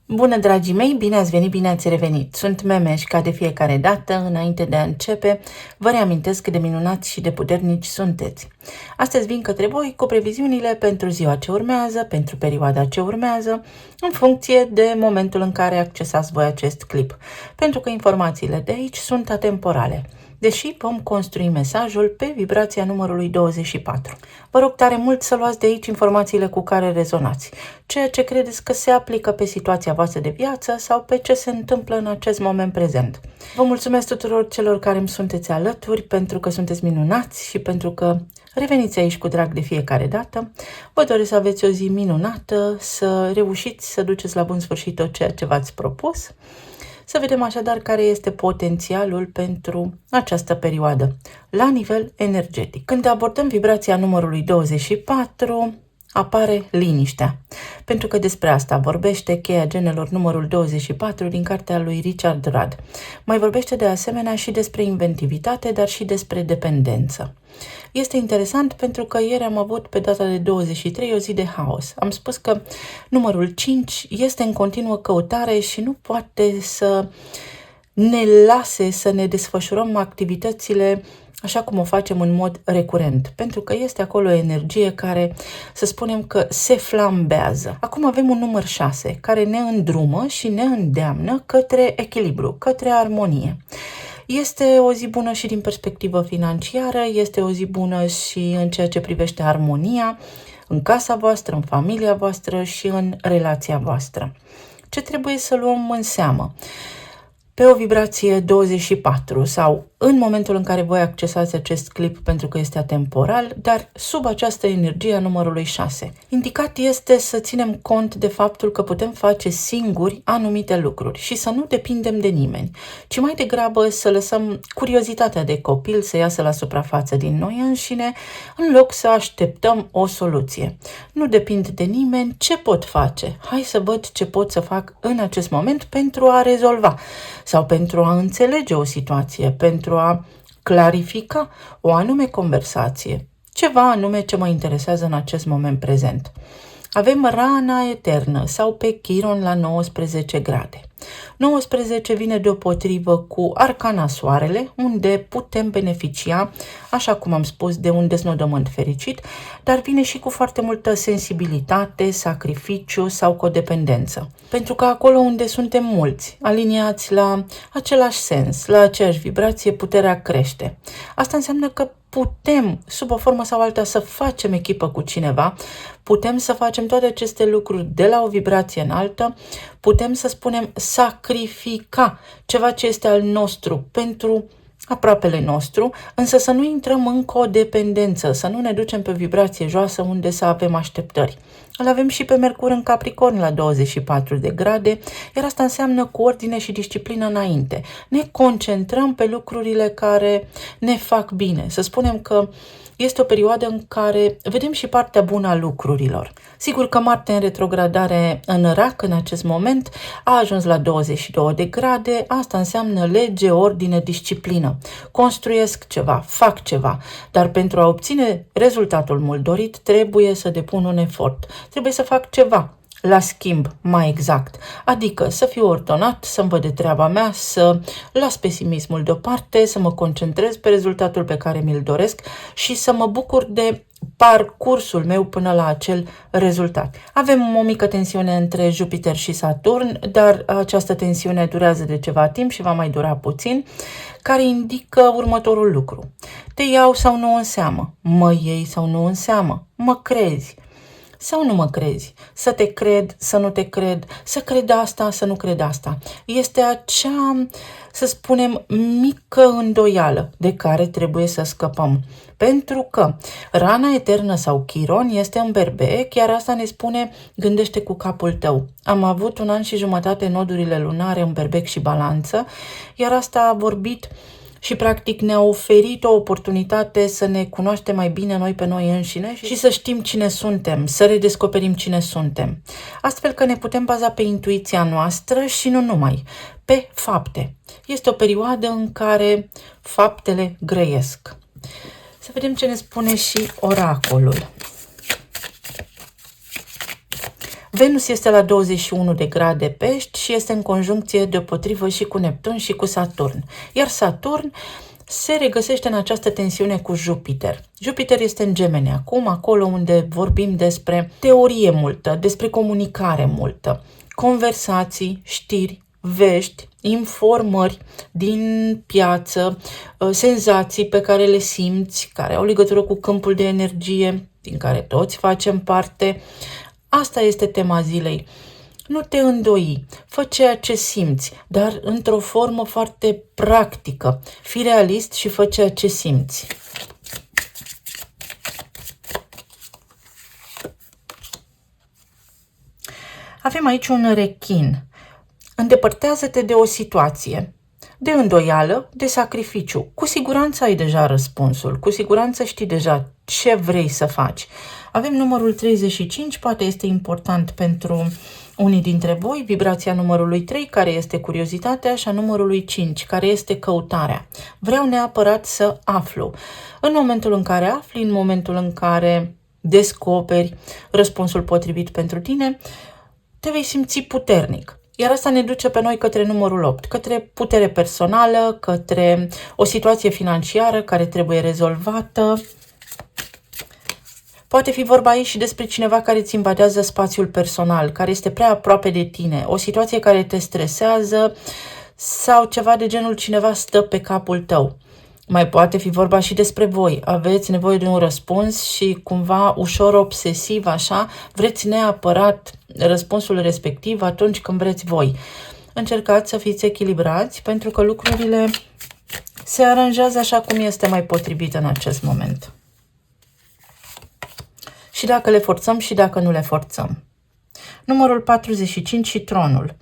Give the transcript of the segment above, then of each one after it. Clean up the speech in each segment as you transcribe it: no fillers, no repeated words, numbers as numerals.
Bună, dragii mei, bine ați venit, bine ați revenit. Sunt Memeș, ca de fiecare dată, înainte de a începe, vă reamintesc cât de minunați și de puternici sunteți. Astăzi vin către voi cu previziunile pentru ziua ce urmează, pentru perioada ce urmează, în funcție de momentul în care accesați voi acest clip, pentru că informațiile de aici sunt atemporale, deși vom construi mesajul pe vibrația numărului 24. Vă rog tare mult să luați de aici informațiile cu care rezonați, ceea ce credeți că se aplică pe situația voastră de viață sau pe ce se întâmplă în acest moment prezent. Vă mulțumesc tuturor celor care îmi sunteți alături, pentru că sunteți minunați și pentru că reveniți aici cu drag de fiecare dată. Vă doresc să aveți o zi minunată, să reușiți să duceți la bun sfârșit tot ceea ce v-ați propus. Să vedem așadar care este potențialul pentru această perioadă, la nivel energetic. Când abordăm vibrația numărului 24, apare liniștea, pentru că despre asta vorbește cheia genelor numărul 24 din cartea lui Richard Rudd. Mai vorbește de asemenea și despre inventivitate, dar și despre dependență. Este interesant pentru că ieri am avut pe data de 23 o zi de haos. Am spus că numărul 5 este în continuă căutare și nu poate să ne lase să ne desfășurăm activitățile așa cum o facem în mod recurent, pentru că este acolo o energie care, să spunem că se flambează. Acum avem un număr 6 care ne îndrumă și ne îndeamnă către echilibru, către armonie. Este o zi bună și din perspectivă financiară, este o zi bună și în ceea ce privește armonia în casa voastră, în familia voastră și în relația voastră. Ce trebuie să luăm în seamă? Pe o vibrație 24 sau în momentul în care voi accesați acest clip, pentru că este atemporal, dar sub această energie a numărului 6. Indicat este să ținem cont de faptul că putem face singuri anumite lucruri și să nu depindem de nimeni, ci mai degrabă să lăsăm curiozitatea de copil să iasă la suprafață din noi înșine, în loc să așteptăm o soluție. Nu depind de nimeni, ce pot face? Hai să văd ce pot să fac în acest moment pentru a rezolva sau pentru a înțelege o situație, pentru a clarifica o anume conversație, ceva anume ce mă interesează în acest moment prezent. Avem rana eternă sau pe Chiron la 19 grade. 19 vine deopotrivă cu arcana soarele, unde putem beneficia, așa cum am spus, de un deznodământ fericit, dar vine și cu foarte multă sensibilitate, sacrificiu sau codependență. Pentru că acolo unde suntem mulți, aliniați la același sens, la aceeași vibrație, puterea crește. Asta înseamnă că putem, sub o formă sau alta, să facem echipă cu cineva, putem să facem toate aceste lucruri de la o vibrație înaltă, putem să spunem sacrifica ceva ce este al nostru pentru aproapele nostru, însă să nu intrăm în codependență, să nu ne ducem pe vibrație joasă unde să avem așteptări. Îl avem și pe Mercur în Capricorn la 24 de grade, iar asta înseamnă cu ordine și disciplină înainte. Ne concentrăm pe lucrurile care ne fac bine. Să spunem că este o perioadă în care vedem și partea bună a lucrurilor. Sigur că Marte în retrogradare în Rac în acest moment a ajuns la 22 de grade, asta înseamnă lege, ordine, disciplină. Construiesc ceva, fac ceva, dar pentru a obține rezultatul mult dorit trebuie să depun un efort, trebuie să fac ceva. La schimb, mai exact, adică să fiu ordonat, să-mi văd de treaba mea, să las pesimismul deoparte, să mă concentrez pe rezultatul pe care mi-l doresc și să mă bucur de parcursul meu până la acel rezultat. Avem o mică tensiune între Jupiter și Saturn, dar această tensiune durează de ceva timp și va mai dura puțin, care indică următorul lucru. Te iau sau nu în seamă? Mă iei sau nu în seamă? Mă crezi sau nu mă crezi? Să te cred, să nu te cred, să cred asta, să nu cred asta. Este acea, să spunem, mică îndoială de care trebuie să scăpăm. Pentru că rana eternă sau Chiron este în Berbec, iar asta ne spune gândește cu capul tău. Am avut 1 an și jumătate nodurile lunare în Berbec și Balanță, iar asta a vorbit și practic ne-a oferit o oportunitate să ne cunoaștem mai bine noi pe noi înșine și să știm cine suntem, să redescoperim cine suntem. Astfel că ne putem baza pe intuiția noastră și nu numai, pe fapte. Este o perioadă în care faptele grăiesc. Să vedem ce ne spune și oracolul. Venus este la 21 de grade Pești și este în conjuncție deopotrivă și cu Neptun și cu Saturn. Iar Saturn se regăsește în această tensiune cu Jupiter. Jupiter este în Gemene acum, acolo unde vorbim despre teorie multă, despre comunicare multă, conversații, știri, vești, informări din piață, senzații pe care le simți, care au legătură cu câmpul de energie, din care toți facem parte. Asta este tema zilei. Nu te îndoi, fă ceea ce simți, dar într-o formă foarte practică. Fii realist și fă ceea ce simți. Avem aici un rechin. Îndepărtează-te de o situație, de îndoială, de sacrificiu. Cu siguranță ai deja răspunsul, cu siguranță știi deja ce vrei să faci. Avem numărul 35, poate este important pentru unii dintre voi, vibrația numărului 3, care este curiozitatea, și a numărului 5, care este căutarea. Vreau neapărat să aflu. În momentul în care afli, în momentul în care descoperi răspunsul potrivit pentru tine, te vei simți puternic. Iar asta ne duce pe noi către numărul 8, către putere personală, către o situație financiară care trebuie rezolvată. Poate fi vorba aici și despre cineva care îți invadează spațiul personal, care este prea aproape de tine, o situație care te stresează sau ceva de genul cineva stă pe capul tău. Mai poate fi vorba și despre voi. Aveți nevoie de un răspuns și cumva ușor obsesiv așa, vreți neapărat răspunsul respectiv atunci când vreți voi. Încercați să fiți echilibrați pentru că lucrurile se aranjează așa cum este mai potrivit în acest moment. Și dacă le forțăm și dacă nu le forțăm. Numărul 45 și tronul.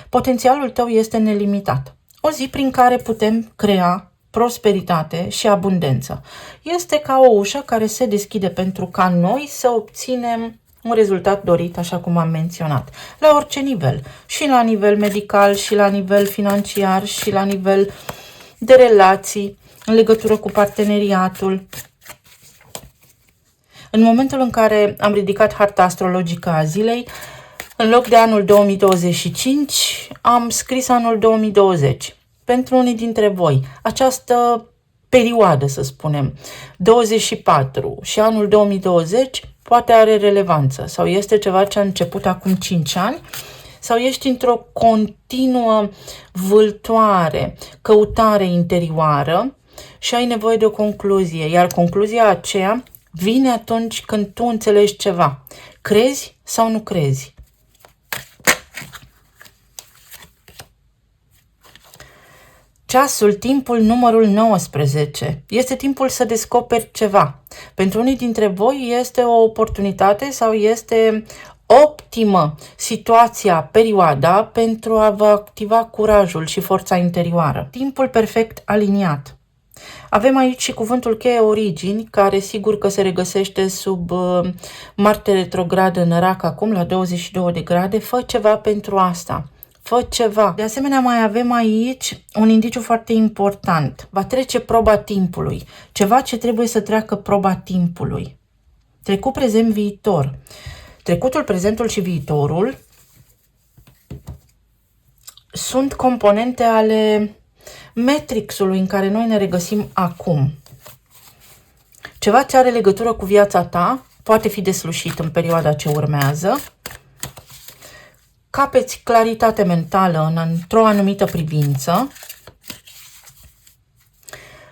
Potențialul tău este nelimitat. O zi prin care putem crea prosperitate și abundență. Este ca o ușă care se deschide pentru ca noi să obținem un rezultat dorit, așa cum am menționat, la orice nivel, și la nivel medical, și la nivel financiar, și la nivel de relații, în legătură cu parteneriatul. În momentul în care am ridicat harta astrologică a zilei, în loc de anul 2025, am scris anul 2020. Pentru unii dintre voi, această perioadă, să spunem, 24 și anul 2020 poate are relevanță sau este ceva ce a început acum 5 ani sau ești într-o continuă vâltoare, căutare interioară și ai nevoie de o concluzie, iar concluzia aceea vine atunci când tu înțelegi ceva. Crezi sau nu crezi? Ceasul, timpul, numărul 19. Este timpul să descoperi ceva. Pentru unii dintre voi este o oportunitate sau este optimă situația, perioada pentru a vă activa curajul și forța interioară. Timpul perfect aliniat. Avem aici și cuvântul cheie origini, care sigur că se regăsește sub Marte retrograd în Rac acum la 22 de grade. Fă ceva pentru asta. Fă ceva. De asemenea, mai avem aici un indiciu foarte important. Va trece proba timpului. Ceva ce trebuie să treacă proba timpului. Trecut, prezent, viitor. Trecutul, prezentul și viitorul sunt componente ale matrixului în care noi ne regăsim acum. Ceva ce are legătură cu viața ta poate fi deslușit în perioada ce urmează. Capeți claritate mentală într-o anumită privință.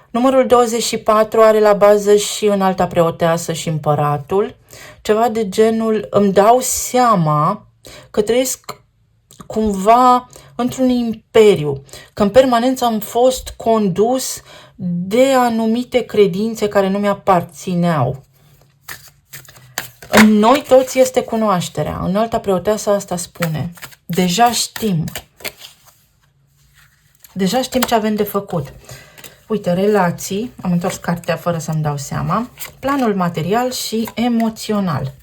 Numărul 24 are la bază și Înalta Preoteasă și Împăratul. Ceva de genul, îmi dau seama că trăiesc cumva într-un imperiu, că în permanență am fost condus de anumite credințe care nu mi-aparțineau. În noi toți este cunoașterea. Înalta Preoteasă asta spune. Deja știm. Deja știm ce avem de făcut. Uite, relații. Am întors cartea fără să-mi dau seama. Planul material și emoțional.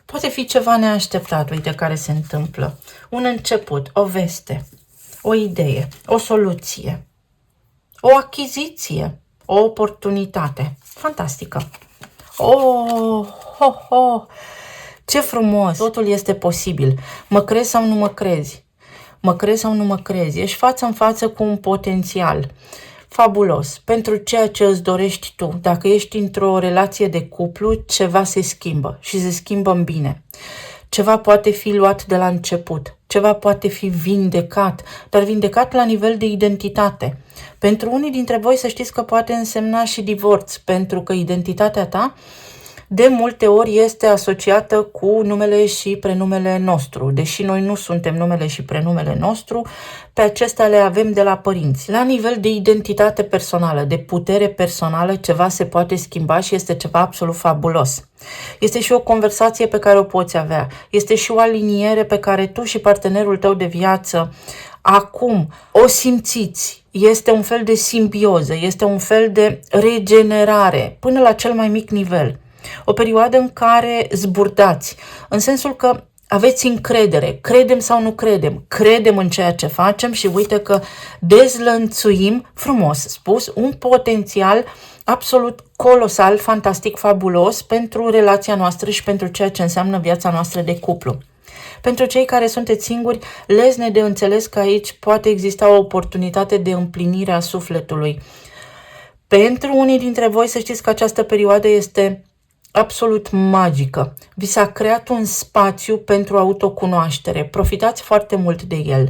Poate fi ceva neașteptat, uite, care se întâmplă. Un început, o veste, o idee, o soluție, o achiziție, O oportunitate. Fantastică. Oh, oh, oh. Ce frumos! Totul este posibil. Mă crezi sau nu mă crezi? Mă crezi sau nu mă crezi? Ești față în față cu un potențial fabulos pentru ceea ce îți dorești tu. Dacă ești într-o relație de cuplu, ceva se schimbă și se schimbă în bine. Ceva poate fi luat de la început, ceva poate fi vindecat, dar vindecat la nivel de identitate. Pentru unii dintre voi să știți că poate însemna și divorț, pentru că identitatea ta de multe ori este asociată cu numele și prenumele nostru. Deși noi nu suntem numele și prenumele nostru, pe acestea le avem de la părinți. La nivel de identitate personală, de putere personală, ceva se poate schimba și este ceva absolut fabulos. Este și o conversație pe care o poți avea. Este și o aliniere pe care tu și partenerul tău de viață acum o simțiți. Este un fel de simbioză, este un fel de regenerare până la cel mai mic nivel. O perioadă în care zburdați, în sensul că aveți încredere, credem sau nu credem, credem în ceea ce facem și uite că dezlănțuim, frumos spus, un potențial absolut colosal, fantastic, fabulos pentru relația noastră și pentru ceea ce înseamnă viața noastră de cuplu. Pentru cei care sunteți singuri, lezne de înțeles că aici poate exista o oportunitate de împlinire a sufletului. Pentru unii dintre voi să știți că această perioadă este absolut magică. Vi s-a creat un spațiu pentru autocunoaștere. Profitați foarte mult de el.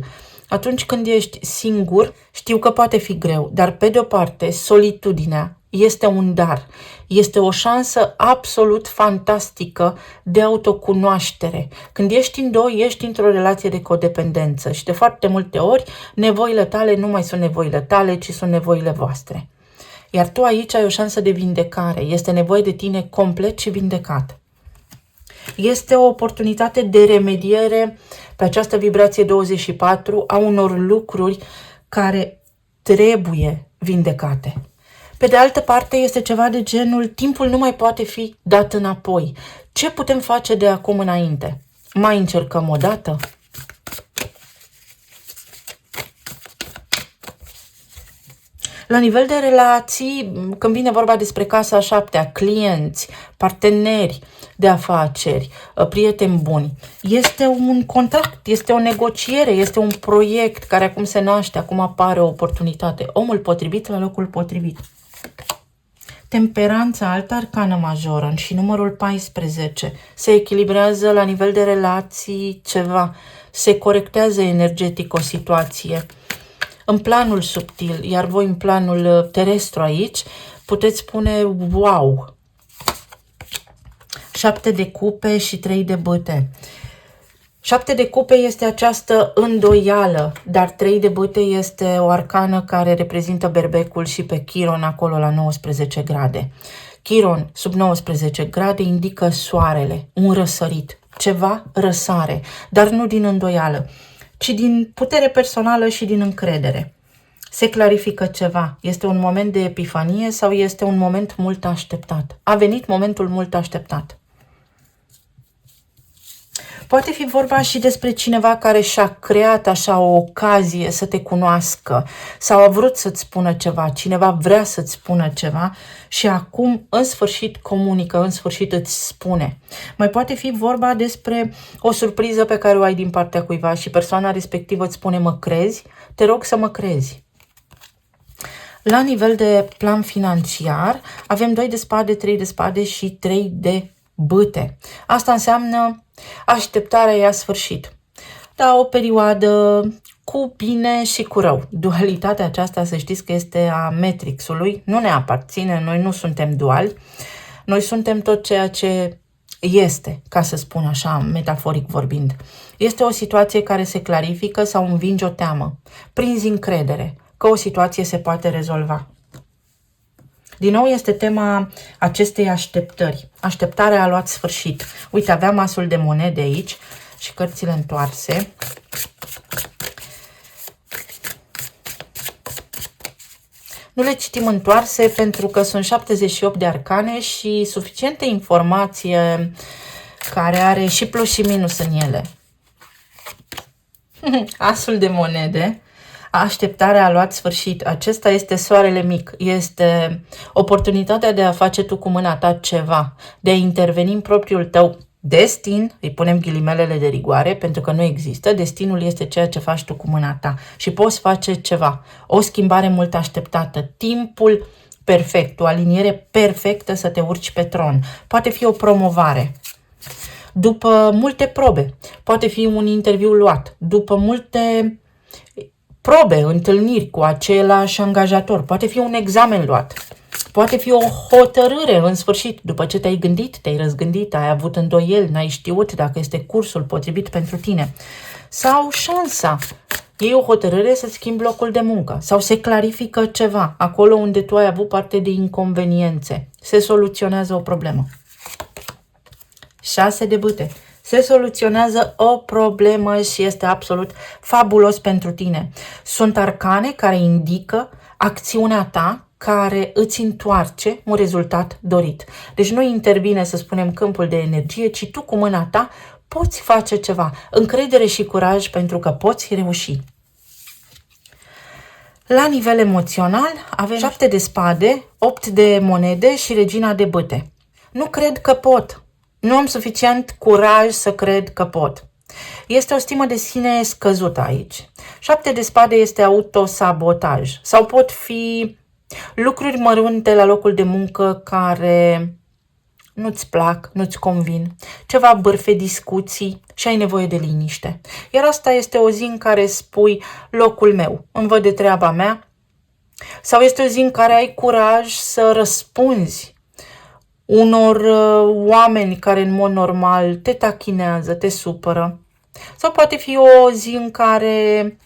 Atunci când ești singur, știu că poate fi greu, dar pe de o parte, solitudinea este un dar. Este o șansă absolut fantastică de autocunoaștere. Când ești în doi, ești într-o relație de codependență și de foarte multe ori nevoile tale nu mai sunt nevoile tale, ci sunt nevoile voastre. Iar tu aici ai o șansă de vindecare. Este nevoie de tine complet și vindecat. Este o oportunitate de remediere pe această vibrație 24 a unor lucruri care trebuie vindecate. Pe de altă parte, este ceva de genul, timpul nu mai poate fi dat înapoi. Ce putem face de acum înainte? Mai încercăm o dată? La nivel de relații, când vine vorba despre casa a 7-a, clienți, parteneri de afaceri, prieteni buni, este un contract, este o negociere, este un proiect care acum se naște, acum apare o oportunitate. Omul potrivit la locul potrivit. Temperanța, altă arcană majoră și numărul 14. Se echilibrează la nivel de relații ceva, se corectează energetic o situație. În planul subtil, iar voi în planul terestru aici, puteți spune wow. 7 de cupe și 3 de bâte. 7 de cupe este această îndoială, dar 3 de bâte este o arcană care reprezintă berbecul și pe Chiron acolo la 19 grade. Chiron sub 19 grade indică soarele, un răsărit, ceva răsare, dar nu din îndoială, ci din putere personală și din încredere. Se clarifică ceva. Este un moment de epifanie sau este un moment mult așteptat? A venit momentul mult așteptat. Poate fi vorba și despre cineva care și-a creat așa o ocazie să te cunoască sau a vrut să-ți spună ceva, cineva vrea să-ți spună ceva și acum în sfârșit comunică, în sfârșit îți spune. Mai poate fi vorba despre o surpriză pe care o ai din partea cuiva și persoana respectivă îți spune mă crezi? Te rog să mă crezi. La nivel de plan financiar avem 2 de spade, 3 de spade și 3 de bâte. Asta înseamnă așteptarea ea sfârșit. Da, o perioadă cu bine și cu rău. Dualitatea aceasta, să știți că este a Matrixului, nu ne aparține, noi nu suntem duali, noi suntem tot ceea ce este, ca să spun așa, metaforic vorbind. Este o situație care se clarifică sau învinge o teamă, prinzi încredere că o situație se poate rezolva. Din nou este tema acestei așteptări. Așteptarea a luat sfârșit. Uite, aveam asul de monede aici și cărțile întoarse. Nu le citim întoarse pentru că sunt 78 de arcane și suficientă informație care are și plus și minus în ele. Asul de monede. Așteptarea a luat sfârșit. Acesta este soarele mic. Este oportunitatea de a face tu cu mâna ta ceva, de a interveni în propriul tău destin, îi punem ghilimelele de rigoare, pentru că nu există. Destinul este ceea ce faci tu cu mâna ta și poți face ceva. O schimbare mult așteptată. Timpul perfect, o aliniere perfectă să te urci pe tron. Poate fi o promovare. După multe probe. Poate fi un interviu luat. După multe probe, întâlniri cu același angajator. Poate fi un examen luat. Poate fi o hotărâre în sfârșit. După ce te-ai gândit, te-ai răzgândit, ai avut îndoieli, n-ai știut dacă este cursul potrivit pentru tine. Sau șansa. E o hotărâre să schimbi locul de muncă. Sau se clarifică ceva. Acolo unde tu ai avut parte de inconveniențe. Se soluționează o problemă. 6 de bâte. Se soluționează o problemă și este absolut fabulos pentru tine. Sunt arcane care indică acțiunea ta care îți întoarce un rezultat dorit. Deci nu intervine, să spunem, câmpul de energie, ci tu cu mâna ta poți face ceva. Încredere și curaj pentru că poți reuși. La nivel emoțional avem 7 de spade, 8 de monede și regina de bâte. Nu cred că pot. Nu am suficient curaj să cred că pot. Este o stimă de sine scăzută aici. 7 de spade este autosabotaj. Sau pot fi lucruri mărunte la locul de muncă care nu-ți plac, nu-ți convin. Ceva bârfe, discuții și ai nevoie de liniște. Iar asta este o zi în care spui locul meu, îmi văd de treaba mea. Sau este o zi în care ai curaj să răspunzi unor oameni care în mod normal te tachinează, te supără. Sau poate fi o zi în care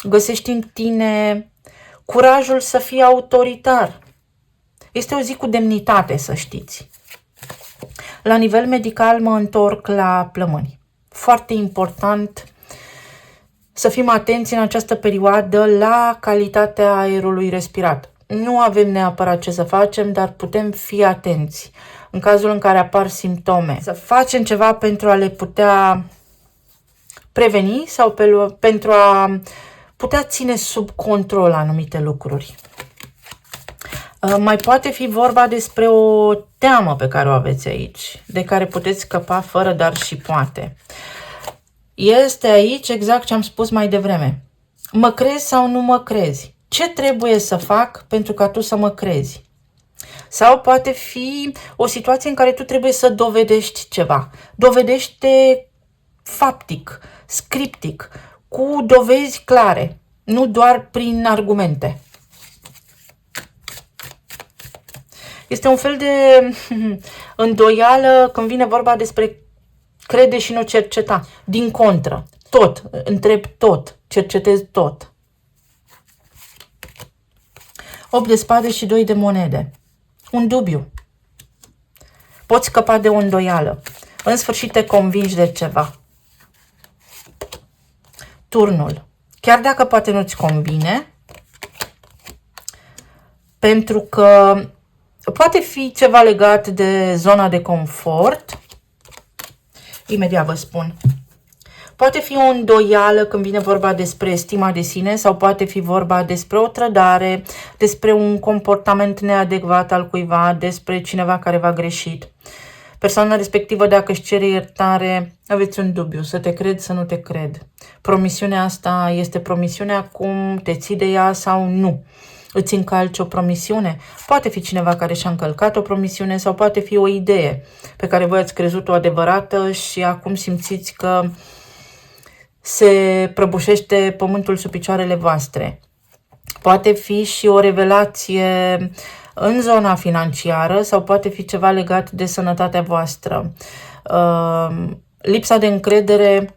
găsești în tine curajul să fii autoritar. Este o zi cu demnitate, să știți. La nivel medical mă întorc la plămâni. Foarte important să fim atenți în această perioadă la calitatea aerului respirat. Nu avem neapărat ce să facem, dar putem fi atenți în cazul în care apar simptome. Să facem ceva pentru a le putea preveni sau pentru a putea ține sub control anumite lucruri. Mai poate fi vorba despre o teamă pe care o aveți aici, de care puteți scăpa fără dar și poate. Este aici exact ce am spus mai devreme. Mă crezi sau nu mă crezi? Ce trebuie să fac pentru ca tu să mă crezi? Sau poate fi o situație în care tu trebuie să dovedești ceva. Dovedește faptic, scriptic, cu dovezi clare, nu doar prin argumente. Este un fel de îndoială când vine vorba despre crede și nu cerceta. Din contră, tot, întreb tot, cercetez tot. 8 de spade și 2 de monede. Un dubiu. Poți scăpa de o îndoială. În sfârșit te convingi de ceva. Turnul. Chiar dacă poate nu-ți convine, pentru că poate fi ceva legat de zona de confort. Imediat vă spun. Poate fi o îndoială când vine vorba despre stima de sine sau poate fi vorba despre o trădare, despre un comportament neadecvat al cuiva, despre cineva care v-a greșit. Persoana respectivă, dacă își cere iertare, aveți un dubiu, să te cred, să nu te cred. Promisiunea asta este promisiunea, cum te ții de ea sau nu. Îți încalci o promisiune? Poate fi cineva care și-a încălcat o promisiune sau poate fi o idee pe care voi ați crezut-o adevărată și acum simțiți că se prăbușește pământul sub picioarele voastre. Poate fi și o revelație în zona financiară sau poate fi ceva legat de sănătatea voastră. Lipsa de încredere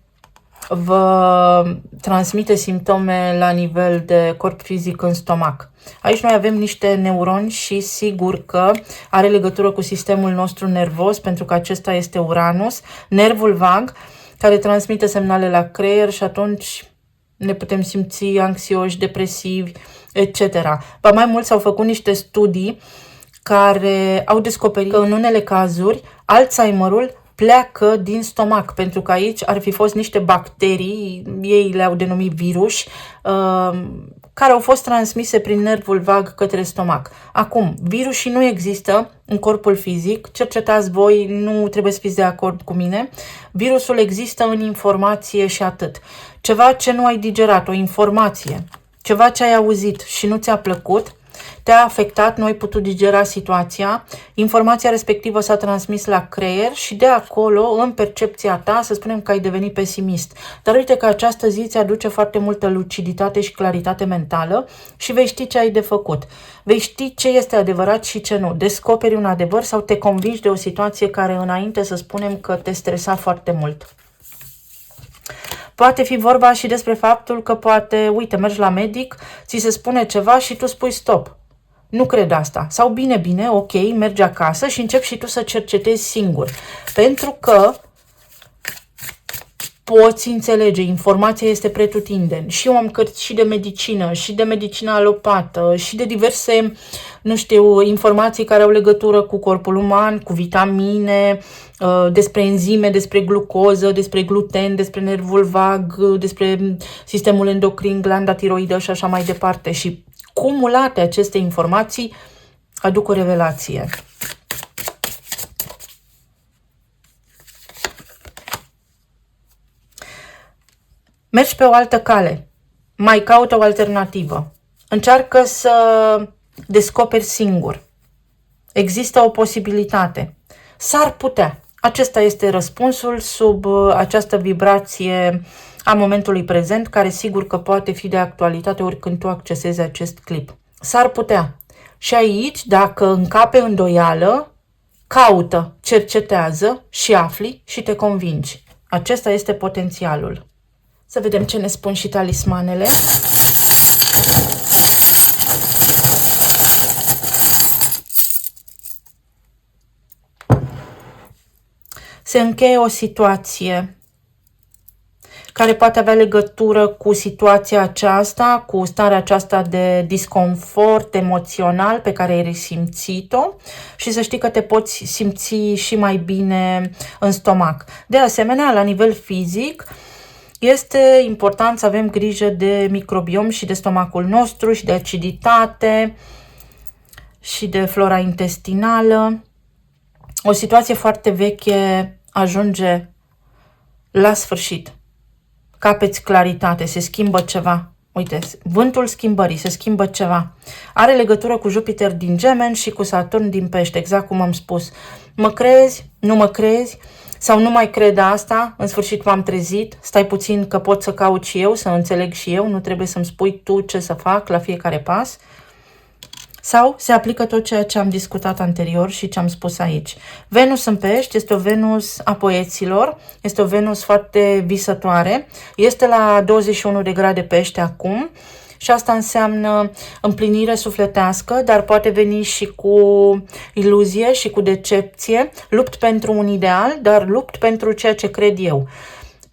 vă transmite simptome la nivel de corp fizic în stomac. Aici noi avem niște neuroni și sigur că are legătură cu sistemul nostru nervos, pentru că acesta este Uranus, nervul vag, care transmite semnale la creier și atunci ne putem simți anxioși, depresivi, etc. Ba mai mult s-au făcut niște studii care au descoperit că în unele cazuri Alzheimerul pleacă din stomac, pentru că aici ar fi fost niște bacterii, ei le-au denumit virus, care au fost transmise prin nervul vag către stomac. Acum, virusii nu există în corpul fizic, cercetați voi, nu trebuie să fiți de acord cu mine. Virusul există în informație și atât. Ceva ce nu ai digerat, o informație, ceva ce ai auzit și nu ți-a plăcut, te-a afectat, nu ai putut digera situația, informația respectivă s-a transmis la creier și de acolo, în percepția ta, să spunem că ai devenit pesimist. Dar uite că această zi ți aduce foarte multă luciditate și claritate mentală și vei ști ce ai de făcut. Vei ști ce este adevărat și ce nu. Descoperi un adevăr sau te convingi de o situație care înainte să spunem că te stresa foarte mult. Poate fi vorba și despre faptul că poate, uite, mergi la medic, ți se spune ceva și tu spui stop. Nu cred asta. Sau bine, ok, mergi acasă și începi și tu să cercetezi singur. Pentru că poți înțelege, informația este pretutindeni. Și eu am cărți și de medicină, și de medicină alopată, și de diverse, nu știu, informații care au legătură cu corpul uman, cu vitamine, despre enzime, despre glucoză, despre gluten, despre nervul vag, despre sistemul endocrin, glanda tiroidă și așa mai departe. Și cumulate aceste informații aduc o revelație. Mergi pe o altă cale, mai caută o alternativă. Încearcă să descoperi singur. Există o posibilitate. S-ar putea. Acesta este răspunsul sub această vibrație a momentului prezent, care sigur că poate fi de actualitate oricând tu accesezi acest clip. S-ar putea. Și aici, dacă încape îndoială, caută, cercetează și afli și te convingi. Acesta este potențialul. Să vedem ce ne spun și talismanele. Se încheie o situație care poate avea legătură cu situația aceasta, cu starea aceasta de disconfort emoțional pe care ai resimțit-o și să știi că te poți simți și mai bine în stomac. De asemenea, la nivel fizic, este important să avem grijă de microbiom și de stomacul nostru și de aciditate și de flora intestinală. O situație foarte veche ajunge la sfârșit. Capeți claritate, se schimbă ceva. Uite, vântul schimbării, se schimbă ceva. Are legătură cu Jupiter din Gemeni și cu Saturn din Pește, exact cum am spus. Mă crezi? Nu mă crezi? Sau nu mai cred asta? În sfârșit m-am trezit? Stai puțin că pot să caut și eu, să înțeleg și eu, nu trebuie să-mi spui tu ce să fac la fiecare pas? Sau se aplică tot ceea ce am discutat anterior și ce am spus aici. Venus în Pești este o Venus a poeților, este o Venus foarte visătoare, este la 21 de grade Pește acum și asta înseamnă împlinire sufletească, dar poate veni și cu iluzie și cu decepție. Lupt pentru un ideal, dar lupt pentru ceea ce cred eu.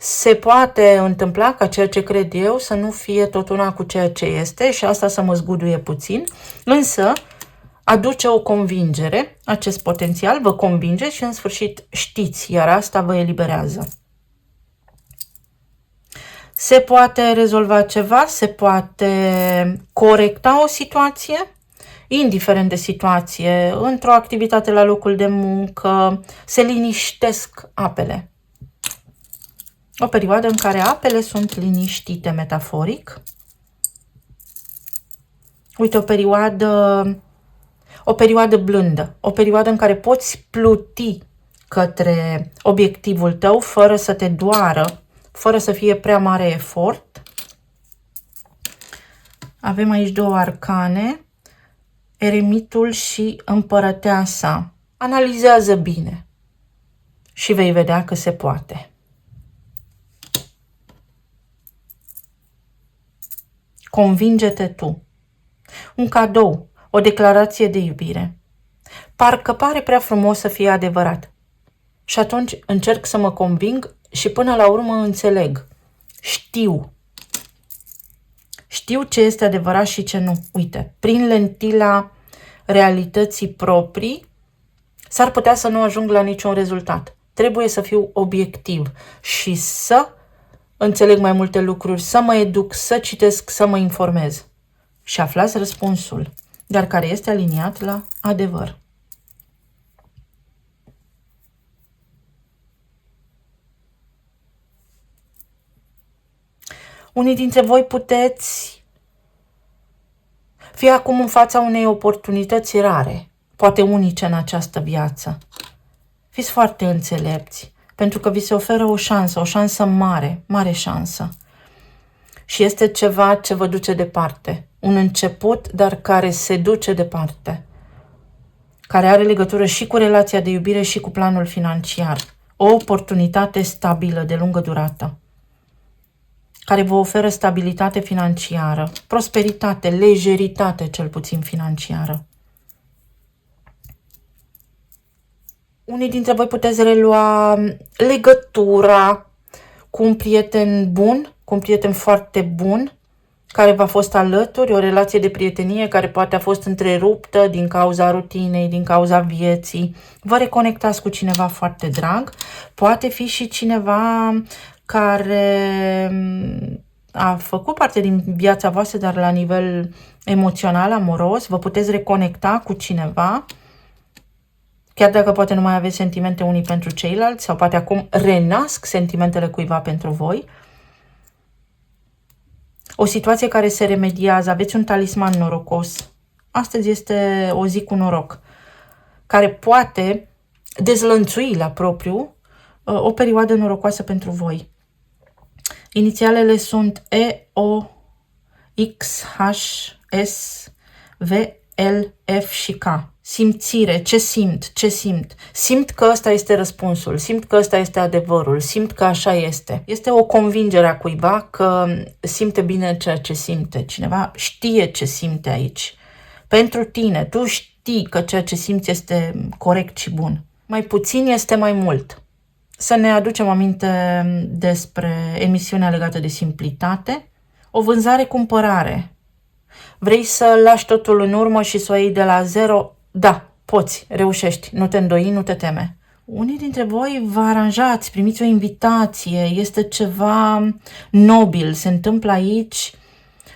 Se poate întâmpla ca ceea ce cred eu să nu fie tot una cu ceea ce este și asta să mă zguduie puțin, însă aduce o convingere, acest potențial vă convinge și în sfârșit știți, iar asta vă eliberează. Se poate rezolva ceva, se poate corecta o situație, indiferent de situație, într-o activitate la locul de muncă, se liniștesc apele. O perioadă în care apele sunt liniștite, metaforic. Uite, o perioadă blândă, o perioadă în care poți pluti către obiectivul tău fără să te doară, fără să fie prea mare efort. Avem aici două arcane, eremitul și împărăteasa. Analizează bine și vei vedea că se poate. Convinge-te tu. Un cadou, o declarație de iubire. Parcă pare prea frumos să fie adevărat. Și atunci încerc să mă conving și până la urmă înțeleg. Știu. Știu ce este adevărat și ce nu. Uite, prin lentila realității proprii, s-ar putea să nu ajung la niciun rezultat. trebuie să fiu obiectiv și să înțeleg mai multe lucruri, să mă educ, să citesc, să mă informez. Și aflați răspunsul, dar care este aliniat la adevăr. Unii dintre voi puteți fi acum în fața unei oportunități rare, poate unice în această viață. Fiți foarte înțelepți, pentru că vi se oferă o șansă mare, mare șansă. Și este ceva ce vă duce departe. Un început, dar care se duce departe. Care are legătură și cu relația de iubire și cu planul financiar. O oportunitate stabilă, de lungă durată. Care vă oferă stabilitate financiară, prosperitate, lejeritate, cel puțin financiară. Unii dintre voi puteți relua legătura cu un prieten bun, cu un prieten foarte bun, care v-a fost alături, o relație de prietenie care poate a fost întreruptă din cauza rutinei, din cauza vieții. Vă reconectați cu cineva foarte drag, poate fi și cineva care a făcut parte din viața voastră, dar la nivel emoțional, amoros, vă puteți reconecta cu cineva, chiar dacă poate nu mai aveți sentimente unii pentru ceilalți, sau poate acum renasc sentimentele cuiva pentru voi. O situație care se remediază, aveți un talisman norocos. Astăzi este o zi cu noroc, care poate dezlănțui la propriu o perioadă norocoasă pentru voi. Inițialele sunt E, O, X, H, S, V, L, F și K. Simțire, ce simt, ce simt. Simt că ăsta este răspunsul, simt că ăsta este adevărul, simt că așa este. Este o convingere a cuiva că simte bine ceea ce simte. Cineva știe ce simte aici. Pentru tine, tu știi că ceea ce simți este corect și bun. Mai puțin este mai mult. Să ne aducem aminte despre emisiunea legată de simplitate. O vânzare-cumpărare. Vrei să lași totul în urmă și să o iei de la zero? Da, poți, reușești, nu te îndoi, nu te teme. Unii dintre voi vă aranjați, primiți o invitație, este ceva nobil, se întâmplă aici,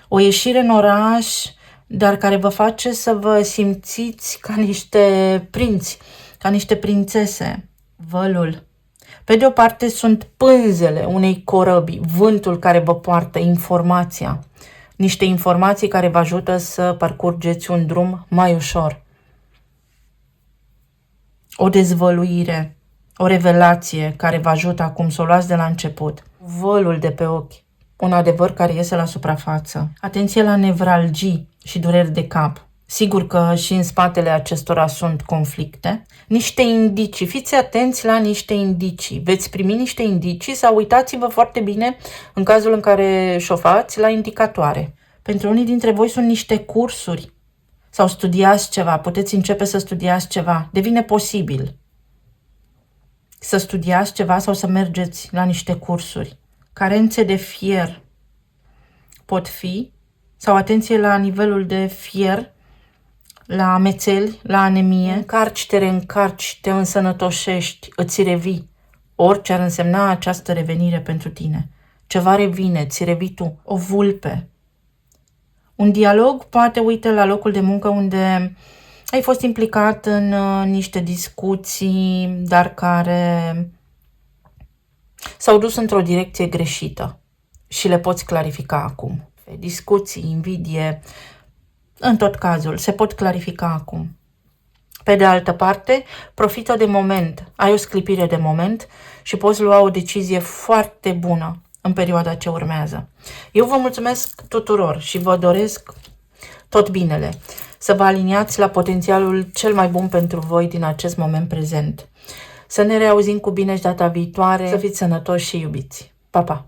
o ieșire în oraș, dar care vă face să vă simțiți ca niște prinți, ca niște prințese. Vălul. Pe de o parte sunt pânzele unei corăbii, vântul care vă poartă informația, niște informații care vă ajută să parcurgeți un drum mai ușor. O dezvăluire, o revelație care vă ajută acum să o luați de la început. Vălul de pe ochi, un adevăr care iese la suprafață. Atenție la nevralgii și dureri de cap. Sigur că și în spatele acestora sunt conflicte. Niște indicii, fiți atenți la niște indicii. Veți primi niște indicii sau uitați-vă foarte bine în cazul în care șofați la indicatoare. Pentru unii dintre voi sunt niște cursuri sau studiați ceva, puteți începe să studiați ceva. Devine posibil să studiați ceva sau să mergeți la niște cursuri. Carențe de fier pot fi, sau atenție la nivelul de fier, la amețeli, la anemie. Încarci, te reîncarci, te însănătoșești, îți revii. Orice ar însemna această revenire pentru tine. Ceva revine, ți revii tu. O vulpe. Un dialog, poate, uite, la locul de muncă unde ai fost implicat în niște discuții, dar care s-au dus într-o direcție greșită și le poți clarifica acum. Discuții, invidie, în tot cazul, se pot clarifica acum. Pe de altă parte, profită de moment, ai o sclipire de moment și poți lua o decizie foarte bună în perioada ce urmează. Eu vă mulțumesc tuturor și vă doresc tot binele, să vă aliniați la potențialul cel mai bun pentru voi din acest moment prezent. Să ne reauzim cu bine și data viitoare, să fiți sănătoși și iubiți. Pa, pa!